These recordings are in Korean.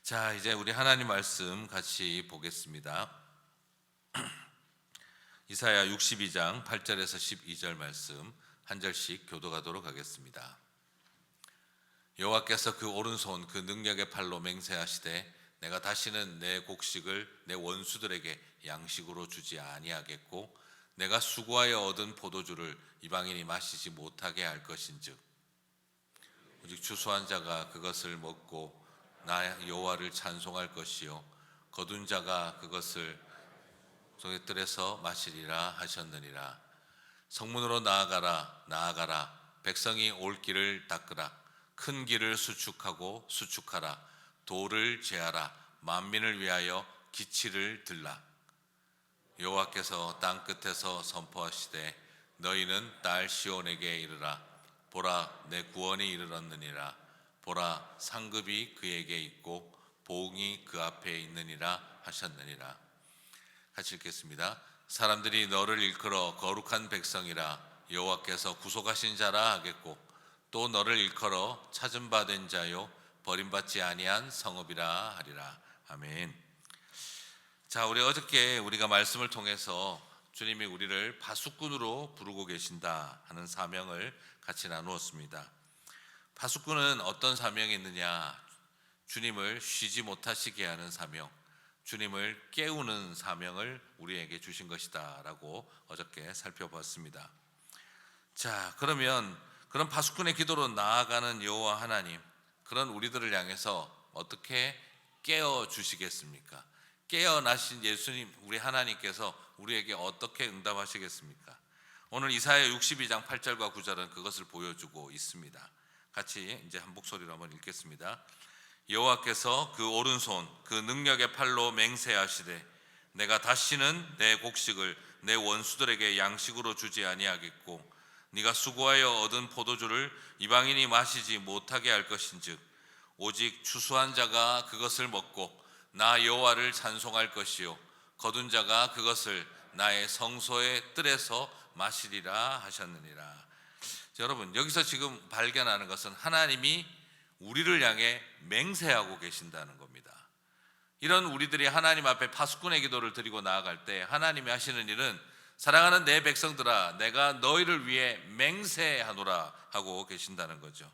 자, 이제 우리 하나님 말씀 같이 보겠습니다. 이사야 62장 8절에서 12절 말씀 한 절씩 교독하도록 하겠습니다. 여호와께서 그 오른손 그 능력의 팔로 맹세하시되 내가 다시는 내 곡식을 내 원수들에게 양식으로 주지 아니하겠고 내가 수고하여 얻은 포도주를 이방인이 마시지 못하게 할 것인즉 오직 추수한 자가 그것을 먹고 나 여호와를 찬송할 것이요 거둔 자가 그것을 속의 뜰에서 마시리라 하셨느니라. 성문으로 나아가라 나아가라 백성이 올 길을 닦으라 큰 길을 수축하라 돌을 제하라 만민을 위하여 기치를 들라. 여호와께서 땅 끝에서 선포하시되 너희는 딸 시온에게 이르라 보라 내 구원이 이르렀느니라 보라 상급이 그에게 있고 보응이 그 앞에 있느니라 하셨느니라. 같이 읽겠습니다. 사람들이 너를 일컬어 거룩한 백성이라 여호와께서 구속하신 자라 하겠고 또 너를 일컬어 찾은 바 된 자요 버림받지 아니한 성읍이라 하리라. 아멘. 자, 우리 어저께 우리가 말씀을 통해서 주님이 우리를 파수꾼으로 부르고 계신다 하는 사명을 같이 나누었습니다. 파수꾼은 어떤 사명이 있느냐? 주님을 쉬지 못하시게 하는 사명, 주님을 깨우는 사명을 우리에게 주신 것이다 라고 어저께 살펴봤습니다. 자, 그러면 그런 파수꾼의 기도로 나아가는 여호와 하나님, 그런 우리들을 향해서 어떻게 깨어주시겠습니까? 깨어나신 예수님, 우리 하나님께서 우리에게 어떻게 응답하시겠습니까? 오늘 이사야 62장 8절과 9절은 그것을 보여주고 있습니다. 같이 이제 한 목소리로 한번 읽겠습니다. 여호와께서 그 오른손 그 능력의 팔로 맹세하시되 내가 다시는 내 곡식을 내 원수들에게 양식으로 주지 아니하겠고 네가 수고하여 얻은 포도주를 이방인이 마시지 못하게 할 것인즉 오직 추수한 자가 그것을 먹고 나 여호와를 찬송할 것이요 거둔 자가 그것을 나의 성소의 뜰에서 마시리라 하셨느니라. 여러분, 여기서 지금 발견하는 것은 하나님이 우리를 향해 맹세하고 계신다는 겁니다. 이런 우리들이 하나님 앞에 파수꾼의 기도를 드리고 나아갈 때 하나님이 하시는 일은 사랑하는 내 백성들아 내가 너희를 위해 맹세하노라 하고 계신다는 거죠.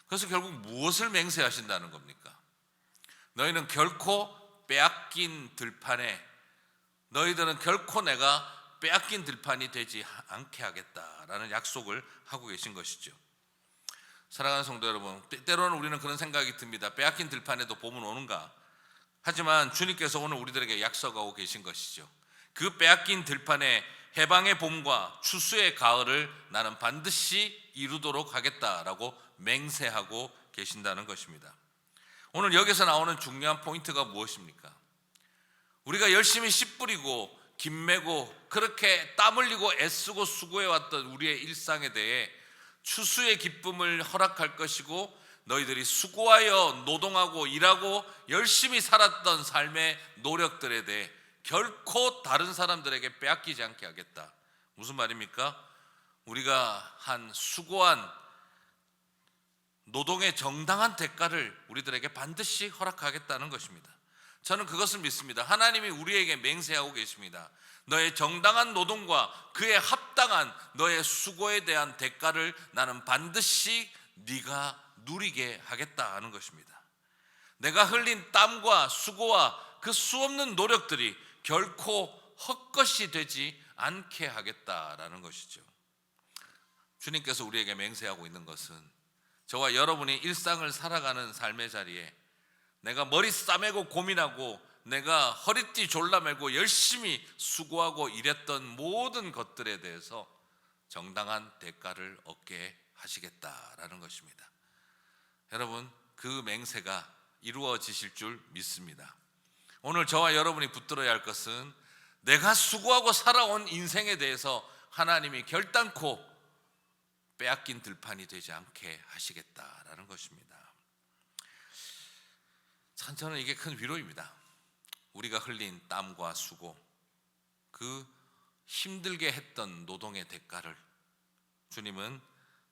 그래서 결국 무엇을 맹세하신다는 겁니까? 너희는 결코 빼앗긴 들판에 너희들은 결코 내가 빼앗긴 들판이 되지 않게 하겠다라는 약속을 하고 계신 것이죠. 사랑하는 성도 여러분, 때로는 우리는 그런 생각이 듭니다. 빼앗긴 들판에도 봄은 오는가? 하지만 주님께서 오늘 우리들에게 약속하고 계신 것이죠. 그 빼앗긴 들판에 해방의 봄과 추수의 가을을 나는 반드시 이루도록 하겠다라고 맹세하고 계신다는 것입니다. 오늘 여기서 나오는 중요한 포인트가 무엇입니까? 우리가 열심히 씨 뿌리고 김매고 그렇게 땀 흘리고 애쓰고 수고해왔던 우리의 일상에 대해 추수의 기쁨을 허락할 것이고 너희들이 수고하여 노동하고 일하고 열심히 살았던 삶의 노력들에 대해 결코 다른 사람들에게 빼앗기지 않게 하겠다. 무슨 말입니까? 우리가 한 수고한 노동의 정당한 대가를 우리들에게 반드시 허락하겠다는 것입니다. 저는 그것을 믿습니다. 하나님이 우리에게 맹세하고 계십니다. 너의 정당한 노동과 그에 합당한 너의 수고에 대한 대가를 나는 반드시 네가 누리게 하겠다 하는 것입니다. 내가 흘린 땀과 수고와 그 수없는 노력들이 결코 헛것이 되지 않게 하겠다라는 것이죠. 주님께서 우리에게 맹세하고 있는 것은 저와 여러분이 일상을 살아가는 삶의 자리에 내가 머리 싸매고 고민하고 내가 허리띠 졸라매고 열심히 수고하고 일했던 모든 것들에 대해서 정당한 대가를 얻게 하시겠다라는 것입니다. 여러분, 그 맹세가 이루어지실 줄 믿습니다. 오늘 저와 여러분이 붙들어야 할 것은 내가 수고하고 살아온 인생에 대해서 하나님이 결단코 빼앗긴 들판이 되지 않게 하시겠다라는 것입니다. 참 저는 이게 큰 위로입니다. 우리가 흘린 땀과 수고, 그 힘들게 했던 노동의 대가를 주님은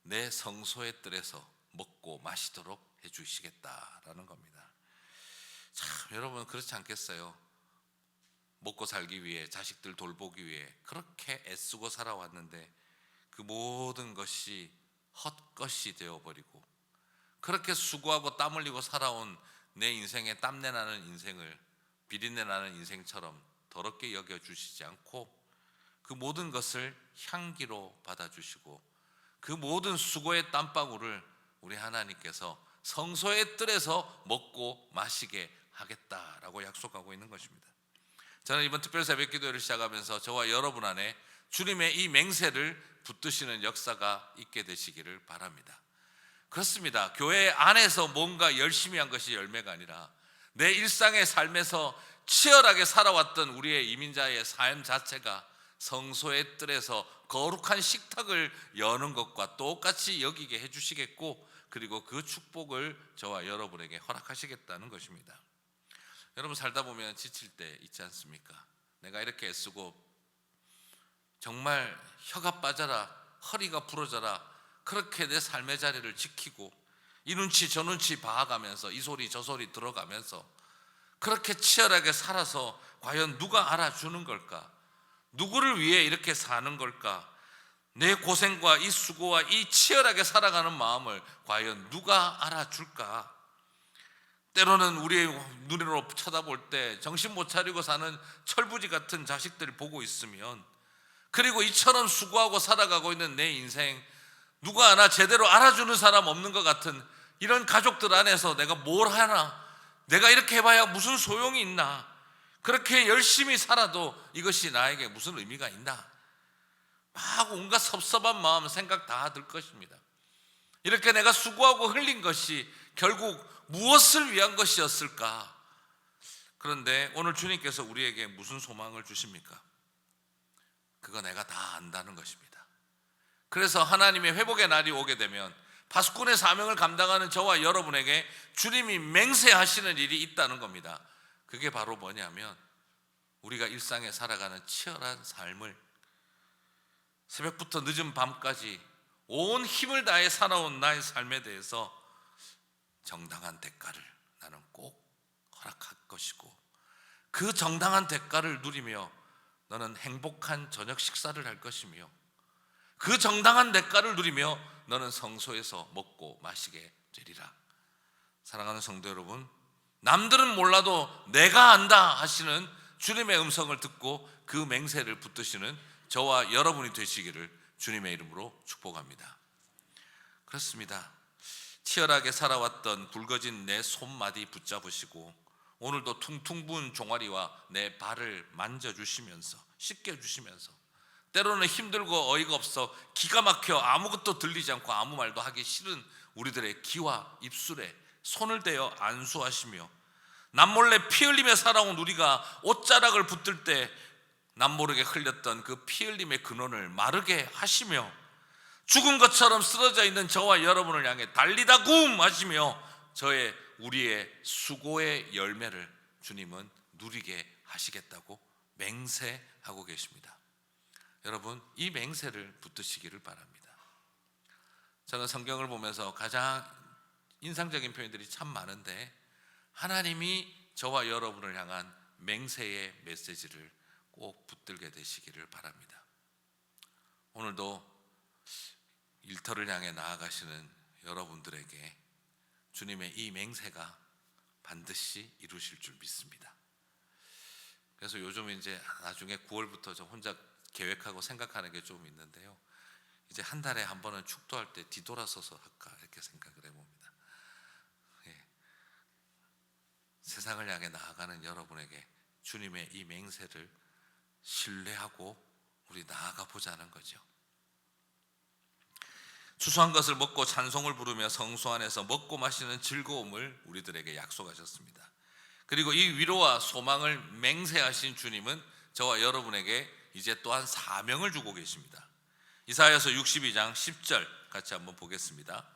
내 성소의 뜰에서 먹고 마시도록 해주시겠다라는 겁니다. 참 여러분 그렇지 않겠어요? 먹고 살기 위해, 자식들 돌보기 위해 그렇게 애쓰고 살아왔는데 그 모든 것이 헛것이 되어버리고, 그렇게 수고하고 땀 흘리고 살아온 내 인생에 땀내 나는 인생을 비린내 나는 인생처럼 더럽게 여겨주시지 않고 그 모든 것을 향기로 받아주시고 그 모든 수고의 땀방울을 우리 하나님께서 성소의 뜰에서 먹고 마시게 하겠다라고 약속하고 있는 것입니다. 저는 이번 특별 새벽 기도회를 시작하면서 저와 여러분 안에 주님의 이 맹세를 붙드시는 역사가 있게 되시기를 바랍니다. 그렇습니다. 교회 안에서 뭔가 열심히 한 것이 열매가 아니라 내 일상의 삶에서 치열하게 살아왔던 우리의 이민자의 삶 자체가 성소의 뜰에서 거룩한 식탁을 여는 것과 똑같이 여기게 해주시겠고, 그리고 그 축복을 저와 여러분에게 허락하시겠다는 것입니다. 여러분 살다 보면 지칠 때 있지 않습니까? 내가 이렇게 애쓰고 정말 혀가 빠져라, 허리가 부러져라, 그렇게 내 삶의 자리를 지키고 이 눈치 저 눈치 봐가면서 이 소리 저 소리 들어가면서 그렇게 치열하게 살아서 과연 누가 알아주는 걸까? 누구를 위해 이렇게 사는 걸까? 내 고생과 이 수고와 이 치열하게 살아가는 마음을 과연 누가 알아줄까? 때로는 우리의 눈으로 쳐다볼 때 정신 못 차리고 사는 철부지 같은 자식들을 보고 있으면, 그리고 이처럼 수고하고 살아가고 있는 내 인생 누가 하나 제대로 알아주는 사람 없는 것 같은 이런 가족들 안에서 내가 뭘 하나, 내가 이렇게 해봐야 무슨 소용이 있나, 그렇게 열심히 살아도 이것이 나에게 무슨 의미가 있나, 막 온갖 섭섭한 마음 생각 다 들 것입니다. 이렇게 내가 수고하고 흘린 것이 결국 무엇을 위한 것이었을까? 그런데 오늘 주님께서 우리에게 무슨 소망을 주십니까? 그거 내가 다 안다는 것입니다. 그래서 하나님의 회복의 날이 오게 되면 파수꾼의 사명을 감당하는 저와 여러분에게 주님이 맹세하시는 일이 있다는 겁니다. 그게 바로 뭐냐면 우리가 일상에 살아가는 치열한 삶을 새벽부터 늦은 밤까지 온 힘을 다해 살아온 나의 삶에 대해서 정당한 대가를 나는 꼭 허락할 것이고, 그 정당한 대가를 누리며 너는 행복한 저녁 식사를 할 것이며, 그 정당한 대가를 누리며 너는 성소에서 먹고 마시게 되리라. 사랑하는 성도 여러분, 남들은 몰라도 내가 안다 하시는 주님의 음성을 듣고 그 맹세를 붙드시는 저와 여러분이 되시기를 주님의 이름으로 축복합니다. 그렇습니다. 치열하게 살아왔던 굵어진 내 손마디 붙잡으시고 오늘도 퉁퉁 부은 종아리와 내 발을 만져주시면서 씻겨주시면서, 때로는 힘들고 어이가 없어 기가 막혀 아무것도 들리지 않고 아무 말도 하기 싫은 우리들의 귀와 입술에 손을 대어 안수하시며, 남몰래 피 흘리며 살아온 우리가 옷자락을 붙들 때 남모르게 흘렸던 그 피 흘림의 근원을 마르게 하시며, 죽은 것처럼 쓰러져 있는 저와 여러분을 향해 달리다 굼 하시며 우리의 수고의 열매를 주님은 누리게 하시겠다고 맹세하고 계십니다. 여러분, 이 맹세를 붙드시기를 바랍니다. 저는 성경을 보면서 가장 인상적인 표현들이 참 많은데 하나님이 저와 여러분을 향한 맹세의 메시지를 꼭 붙들게 되시기를 바랍니다. 오늘도 일터를 향해 나아가시는 여러분들에게 주님의 이 맹세가 반드시 이루실 줄 믿습니다. 그래서 요즘 이제 나중에 9월부터 저 혼자 계획하고 생각하는 게 좀 있는데요, 이제 한 달에 한 번은 축도할 때 뒤돌아서서 할까 이렇게 생각을 해봅니다. 예. 세상을 향해 나아가는 여러분에게 주님의 이 맹세를 신뢰하고 우리 나아가 보자는 거죠. 추수한 것을 먹고 찬송을 부르며 성소 안에서 먹고 마시는 즐거움을 우리들에게 약속하셨습니다. 그리고 이 위로와 소망을 맹세하신 주님은 저와 여러분에게 이제 또한 사명을 주고 계십니다. 이사야서 62장 10절 같이 한번 보겠습니다.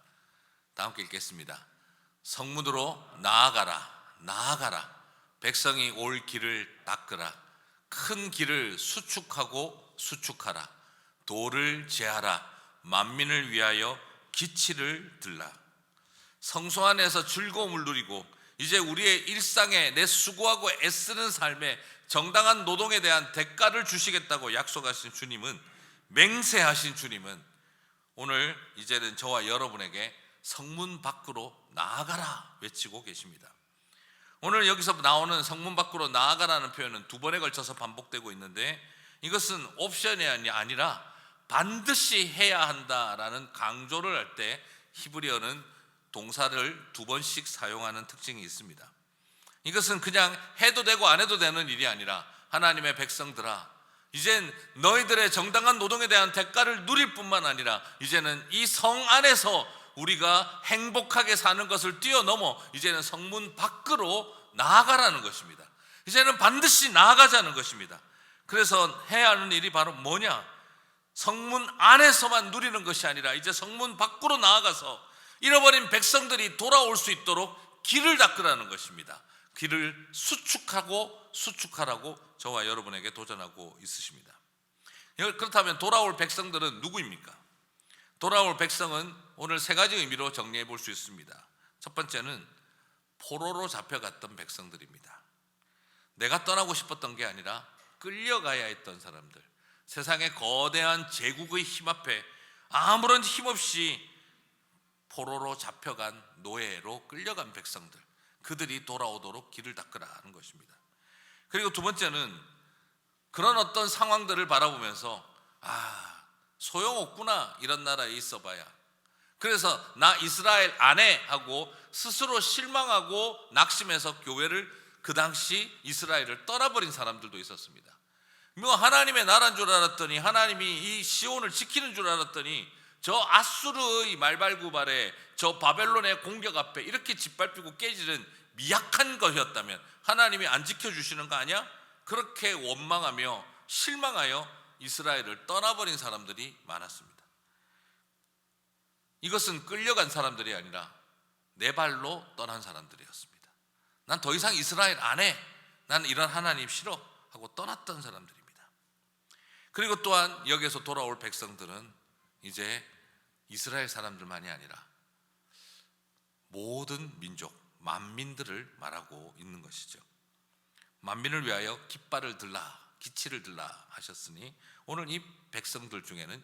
다 함께 읽겠습니다. 성문으로 나아가라, 나아가라. 백성이 올 길을 닦으라. 큰 길을 수축하고 수축하라. 도를 제하라. 만민을 위하여 기치를 들라. 성소 안에서 즐거움을 누리고 이제 우리의 일상에 내 수고하고 애쓰는 삶에 정당한 노동에 대한 대가를 주시겠다고 약속하신 주님은, 맹세하신 주님은 오늘 이제는 저와 여러분에게 성문 밖으로 나아가라 외치고 계십니다. 오늘 여기서 나오는 성문 밖으로 나아가라는 표현은 두 번에 걸쳐서 반복되고 있는데, 이것은 옵션이 아니라 반드시 해야 한다라는 강조를 할 때 히브리어는 동사를 두 번씩 사용하는 특징이 있습니다. 이것은 그냥 해도 되고 안 해도 되는 일이 아니라, 하나님의 백성들아, 이젠 너희들의 정당한 노동에 대한 대가를 누릴 뿐만 아니라 이제는 이 성 안에서 우리가 행복하게 사는 것을 뛰어넘어 이제는 성문 밖으로 나아가라는 것입니다. 이제는 반드시 나아가자는 것입니다. 그래서 해야 하는 일이 바로 뭐냐? 성문 안에서만 누리는 것이 아니라 이제 성문 밖으로 나아가서 잃어버린 백성들이 돌아올 수 있도록 길을 닦으라는 것입니다. 길을 수축하라고 저와 여러분에게 도전하고 있으십니다. 그렇다면 돌아올 백성들은 누구입니까? 돌아올 백성은 오늘 세 가지 의미로 정리해 볼 수 있습니다. 첫 번째는 포로로 잡혀갔던 백성들입니다. 내가 떠나고 싶었던 게 아니라 끌려가야 했던 사람들, 세상의 거대한 제국의 힘 앞에 아무런 힘 없이 포로로 잡혀간 노예로 끌려간 백성들, 그들이 돌아오도록 길을 닦으라 하는 것입니다. 그리고 두 번째는 그런 어떤 상황들을 바라보면서 소용없구나, 이런 나라에 있어봐야. 그래서 나 이스라엘 안 해 하고 스스로 실망하고 낙심해서 교회를, 그 당시 이스라엘을 떠나버린 사람들도 있었습니다. 뭐 하나님의 나라인 줄 알았더니, 하나님이 이 시온을 지키는 줄 알았더니 저 아수르의 말발굽발에, 저 바벨론의 공격 앞에 이렇게 짓밟히고 깨지는 미약한 것이었다면 하나님이 안 지켜주시는 거 아니야? 그렇게 원망하며 실망하여 이스라엘을 떠나버린 사람들이 많았습니다. 이것은 끌려간 사람들이 아니라 내 발로 떠난 사람들이었습니다. 난 더 이상 이스라엘 안 해, 난 이런 하나님 싫어 하고 떠났던 사람들입니다. 그리고 또한 여기에서 돌아올 백성들은 이제 이스라엘 사람들만이 아니라 모든 민족, 만민들을 말하고 있는 것이죠. 만민을 위하여 깃발을 들라, 기치를 들라 하셨으니, 오늘 이 백성들 중에는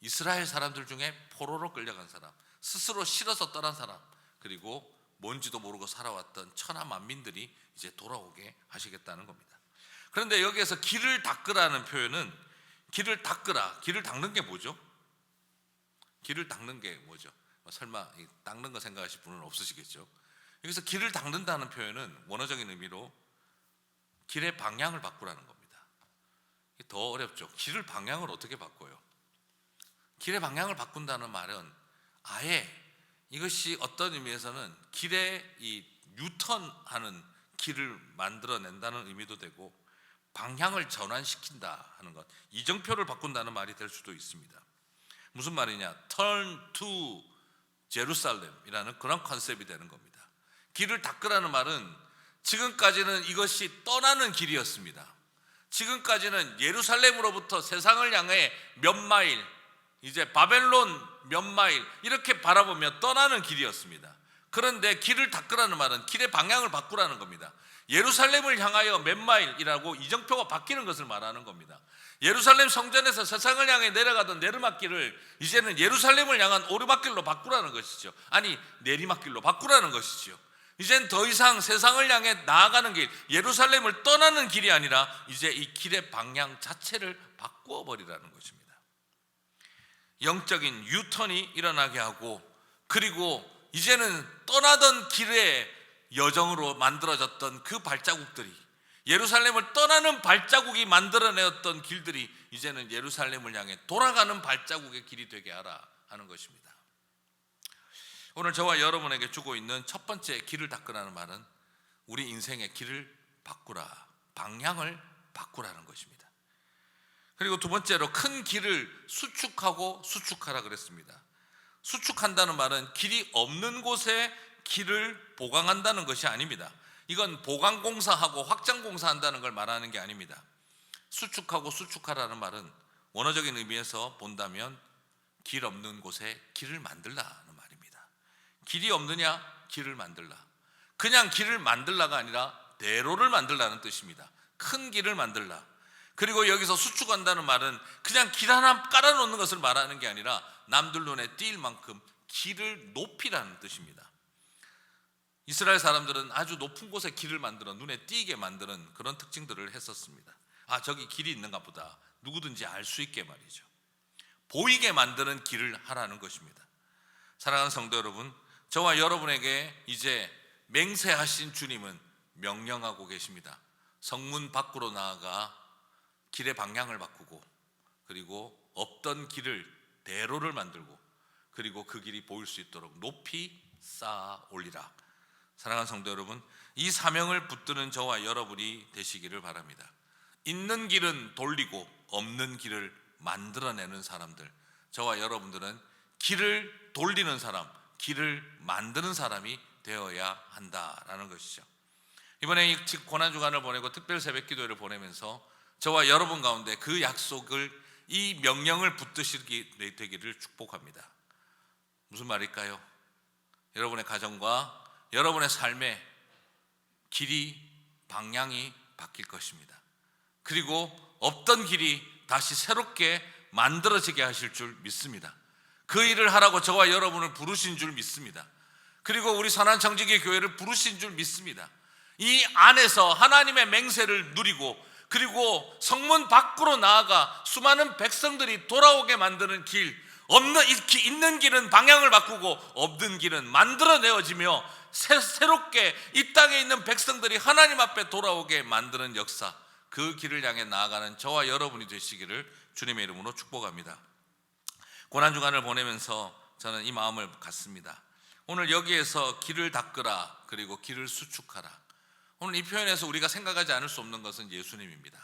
이스라엘 사람들 중에 포로로 끌려간 사람, 스스로 싫어서 떠난 사람, 그리고 뭔지도 모르고 살아왔던 천하 만민들이 이제 돌아오게 하시겠다는 겁니다. 그런데 여기에서 길을 닦으라는 표현은, 길을 닦으라, 길을 닦는 게 뭐죠? 길을 닦는 게 뭐죠? 설마 닦는 거 생각하실 분은 없으시겠죠? 여기서 길을 닦는다는 표현은 원어적인 의미로 길의 방향을 바꾸라는 겁니다. 더 어렵죠. 길을 방향을 어떻게 바꿔요? 길의 방향을 바꾼다는 말은 아예 이것이 어떤 의미에서는 길에 이 유턴하는 길을 만들어낸다는 의미도 되고, 방향을 전환시킨다 하는 것, 이정표를 바꾼다는 말이 될 수도 있습니다. 무슨 말이냐? Turn to Jerusalem이라는 그런 컨셉이 되는 겁니다. 길을 닦으라는 말은 지금까지는 이것이 떠나는 길이었습니다. 지금까지는 예루살렘으로부터 세상을 향해 몇 마일, 이제 바벨론 몇 마일 이렇게 바라보며 떠나는 길이었습니다. 그런데 길을 닦으라는 말은 길의 방향을 바꾸라는 겁니다. 예루살렘을 향하여 몇 마일이라고 이정표가 바뀌는 것을 말하는 겁니다. 예루살렘 성전에서 세상을 향해 내려가던 내리막길을 이제는 예루살렘을 향한 오르막길로 바꾸라는 것이죠. 아니, 내리막길로 바꾸라는 것이죠. 이젠 더 이상 세상을 향해 나아가는 길, 예루살렘을 떠나는 길이 아니라 이제 이 길의 방향 자체를 바꾸어 버리라는 것입니다. 영적인 유턴이 일어나게 하고, 그리고 이제는 떠나던 길의 여정으로 만들어졌던 그 발자국들이, 예루살렘을 떠나는 발자국이 만들어내었던 길들이 이제는 예루살렘을 향해 돌아가는 발자국의 길이 되게 하라 하는 것입니다. 오늘 저와 여러분에게 주고 있는 첫 번째 길을 닦으라는 말은 우리 인생의 길을 바꾸라, 방향을 바꾸라는 것입니다. 그리고 두 번째로 큰 길을 수축하라 그랬습니다. 수축한다는 말은 길이 없는 곳에 길을 보강한다는 것이 아닙니다. 이건 보강공사하고 확장공사한다는 걸 말하는 게 아닙니다. 수축하라는 말은 원어적인 의미에서 본다면 길 없는 곳에 길을 만들라는 말입니다. 길이 없느냐? 길을 만들라. 그냥 길을 만들라가 아니라 대로를 만들라는 뜻입니다. 큰 길을 만들라. 그리고 여기서 수축한다는 말은 그냥 길 하나 깔아놓는 것을 말하는 게 아니라 남들 눈에 띌 만큼 길을 높이라는 뜻입니다. 이스라엘 사람들은 아주 높은 곳에 길을 만들어 눈에 띄게 만드는 그런 특징들을 했었습니다. 아, 저기 길이 있는가 보다. 누구든지 알 수 있게 말이죠. 보이게 만드는 길을 하라는 것입니다. 사랑하는 성도 여러분, 저와 여러분에게 이제 맹세하신 주님은 명령하고 계십니다. 성문 밖으로 나아가 길의 방향을 바꾸고, 그리고 없던 길을 대로를 만들고, 그리고 그 길이 보일 수 있도록 높이 쌓아 올리라. 사랑하는 성도 여러분, 이 사명을 붙드는 저와 여러분이 되시기를 바랍니다. 있는 길은 돌리고 없는 길을 만들어내는 사람들, 저와 여러분들은 길을 돌리는 사람, 길을 만드는 사람이 되어야 한다라는 것이죠. 이번에 이 고난주간을 보내고 특별 새벽기도회를 보내면서 저와 여러분 가운데 그 약속을, 이 명령을 붙드시게 되기를 축복합니다. 무슨 말일까요? 여러분의 가정과 여러분의 삶의 길이, 방향이 바뀔 것입니다. 그리고 없던 길이 다시 새롭게 만들어지게 하실 줄 믿습니다. 그 일을 하라고 저와 여러분을 부르신 줄 믿습니다. 그리고 우리 선한청지기 교회를 부르신 줄 믿습니다. 이 안에서 하나님의 맹세를 누리고, 그리고 성문 밖으로 나아가 수많은 백성들이 돌아오게 만드는 길, 있는 길은 방향을 바꾸고 없는 길은 만들어내어지며 새롭게 이 땅에 있는 백성들이 하나님 앞에 돌아오게 만드는 역사, 그 길을 향해 나아가는 저와 여러분이 되시기를 주님의 이름으로 축복합니다. 고난주간을 보내면서 저는 이 마음을 갖습니다. 오늘 여기에서 길을 닦으라, 그리고 길을 수축하라. 오늘 이 표현에서 우리가 생각하지 않을 수 없는 것은 예수님입니다.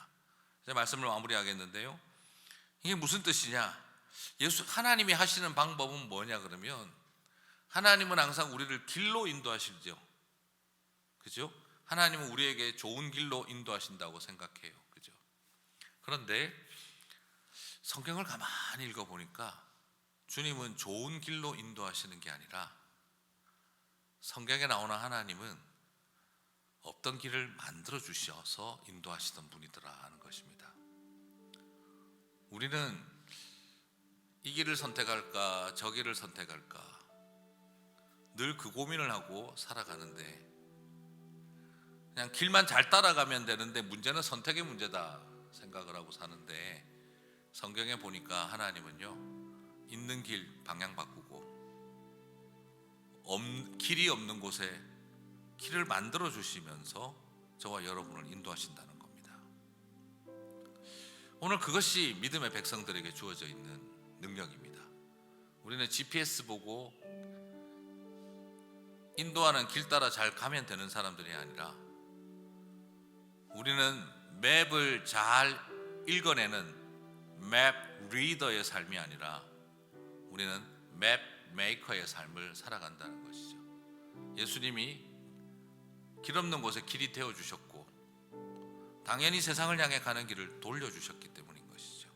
제 말씀을 마무리하겠는데요, 이게 무슨 뜻이냐? 하나님이 하시는 방법은 뭐냐 그러면, 하나님은 항상 우리를 길로 인도하시죠. 그죠? 하나님은 우리에게 좋은 길로 인도하신다고 생각해요. 그죠? 그런데 성경을 가만히 읽어보니까 주님은 좋은 길로 인도하시는 게 아니라, 성경에 나오는 하나님은 없던 길을 만들어 주셔서 인도하시던 분이더라 하는 것입니다. 우리는 이 길을 선택할까 저 길을 선택할까 늘 그 고민을 하고 살아가는데, 그냥 길만 잘 따라가면 되는데 문제는 선택의 문제다 생각을 하고 사는데, 성경에 보니까 하나님은요, 있는 길 방향 바꾸고 길이 없는 곳에 길을 만들어 주시면서 저와 여러분을 인도하신다는 겁니다. 오늘 그것이 믿음의 백성들에게 주어져 있는 능력입니다. 우리는 GPS 보고 인도하는 길 따라 잘 가면 되는 사람들이 아니라, 우리는 맵을 잘 읽어내는 맵 리더의 삶이 아니라, 우리는 맵 메이커의 삶을 살아간다는 것이죠. 예수님이 길 없는 곳에 길이 되어주셨고, 당연히 세상을 향해 가는 길을 돌려주셨기 때문인 것이죠.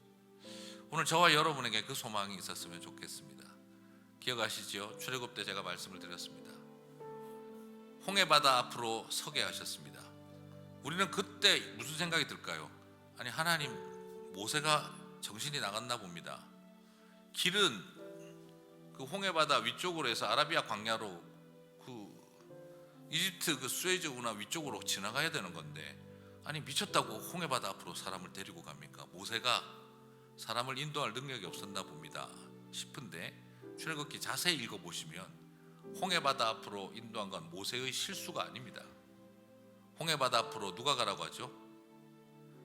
오늘 저와 여러분에게 그 소망이 있었으면 좋겠습니다. 기억하시죠? 출애굽 때 제가 말씀을 드렸습니다. 홍해바다 앞으로 서게 하셨습니다. 우리는 그때 무슨 생각이 들까요? 아니, 하나님, 모세가 정신이 나갔나 봅니다. 길은 그 홍해바다 위쪽으로 해서 아라비아 광야로 그 이집트 그 수에즈 운하 위쪽으로 지나가야 되는 건데, 아니 미쳤다고 홍해바다 앞으로 사람을 데리고 갑니까? 모세가 사람을 인도할 능력이 없었나 봅니다 싶은데, 출애굽기 자세히 읽어보시면 홍해바다 앞으로 인도한 건 모세의 실수가 아닙니다. 홍해바다 앞으로 누가 가라고 하죠?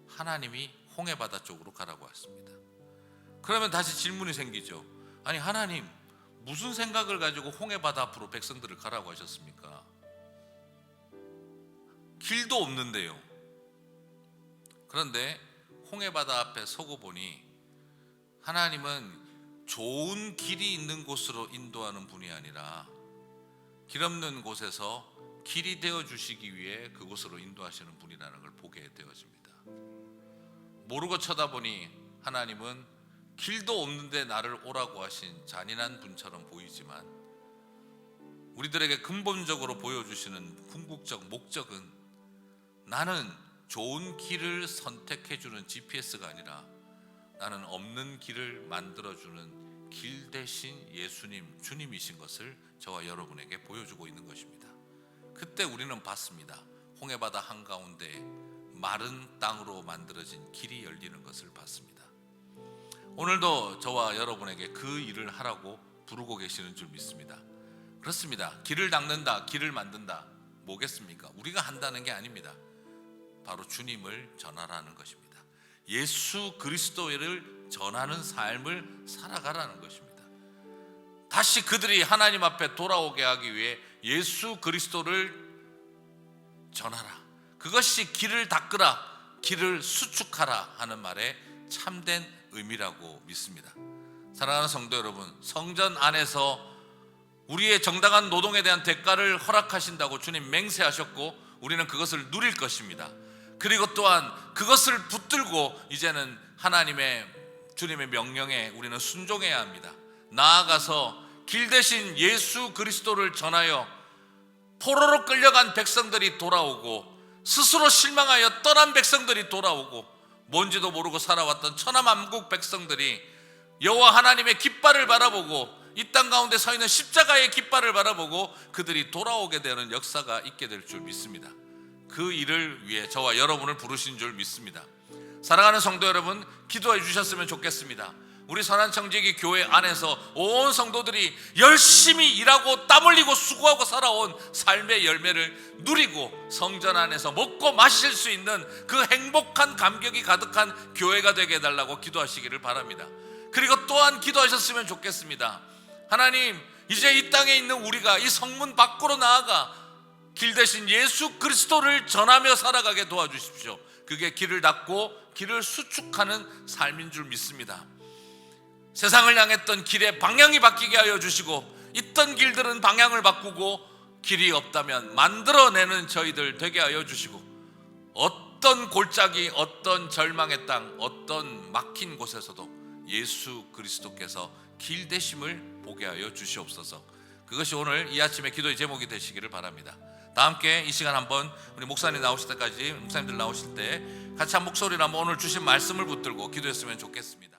하나님이 홍해바다 쪽으로 가라고 했습니다. 그러면 다시 질문이 생기죠. 아니, 하나님 무슨 생각을 가지고 홍해바다 앞으로 백성들을 가라고 하셨습니까? 길도 없는데요. 그런데 홍해바다 앞에 서고 보니, 하나님은 좋은 길이 있는 곳으로 인도하는 분이 아니라, 길 없는 곳에서 길이 되어 주시기 위해 그곳으로 인도하시는 분이라는 걸 보게 되어집니다. 모르고 쳐다보니 하나님은 길도 없는데 나를 오라고 하신 잔인한 분처럼 보이지만, 우리들에게 근본적으로 보여주시는 궁극적 목적은 나는 좋은 길을 선택해주는 GPS가 아니라 나는 없는 길을 만들어주는 길 대신 예수님, 주님이신 것을 저와 여러분에게 보여주고 있는 것입니다. 그때 우리는 봤습니다. 홍해바다 한가운데 마른 땅으로 만들어진 길이 열리는 것을 봤습니다. 오늘도 저와 여러분에게 그 일을 하라고 부르고 계시는 줄 믿습니다. 그렇습니다. 길을 닦는다, 길을 만든다, 뭐겠습니까? 우리가 한다는 게 아닙니다. 바로 주님을 전하라는 것입니다. 예수 그리스도를 전하는 삶을 살아가라는 것입니다. 다시 그들이 하나님 앞에 돌아오게 하기 위해 예수 그리스도를 전하라, 그것이 길을 닦으라, 길을 수축하라 하는 말에 참된 의미라고 믿습니다. 사랑하는 성도 여러분, 성전 안에서 우리의 정당한 노동에 대한 대가를 허락하신다고 주님 맹세하셨고 우리는 그것을 누릴 것입니다. 그리고 또한 그것을 붙들고 이제는 하나님의 주님의 명령에 우리는 순종해야 합니다. 나아가서 길 대신 예수 그리스도를 전하여 포로로 끌려간 백성들이 돌아오고 스스로 실망하여 떠난 백성들이 돌아오고 뭔지도 모르고 살아왔던 천하만국 백성들이 여호와 하나님의 깃발을 바라보고 이 땅 가운데 서 있는 십자가의 깃발을 바라보고 그들이 돌아오게 되는 역사가 있게 될 줄 믿습니다. 그 일을 위해 저와 여러분을 부르신 줄 믿습니다. 사랑하는 성도 여러분, 기도해 주셨으면 좋겠습니다. 우리 선한청지기 교회 안에서 온 성도들이 열심히 일하고 땀 흘리고 수고하고 살아온 삶의 열매를 누리고 성전 안에서 먹고 마실 수 있는 그 행복한 감격이 가득한 교회가 되게 해달라고 기도하시기를 바랍니다. 그리고 또한 기도하셨으면 좋겠습니다. 하나님, 이제 이 땅에 있는 우리가 이 성문 밖으로 나아가 길 대신 예수 그리스도를 전하며 살아가게 도와주십시오. 그게 길을 닦고 길을 수축하는 삶인 줄 믿습니다. 세상을 향했던 길의 방향이 바뀌게 하여 주시고 있던 길들은 방향을 바꾸고 길이 없다면 만들어내는 저희들 되게 하여 주시고 어떤 골짜기, 어떤 절망의 땅, 어떤 막힌 곳에서도 예수 그리스도께서 길 되심을 보게 하여 주시옵소서. 그것이 오늘 이 아침의 기도의 제목이 되시기를 바랍니다. 다 함께 이 시간 한번 우리 목사님 나오실 때까지, 목사님들 나오실 때 같이 한 목소리로 한번 오늘 주신 말씀을 붙들고 기도했으면 좋겠습니다.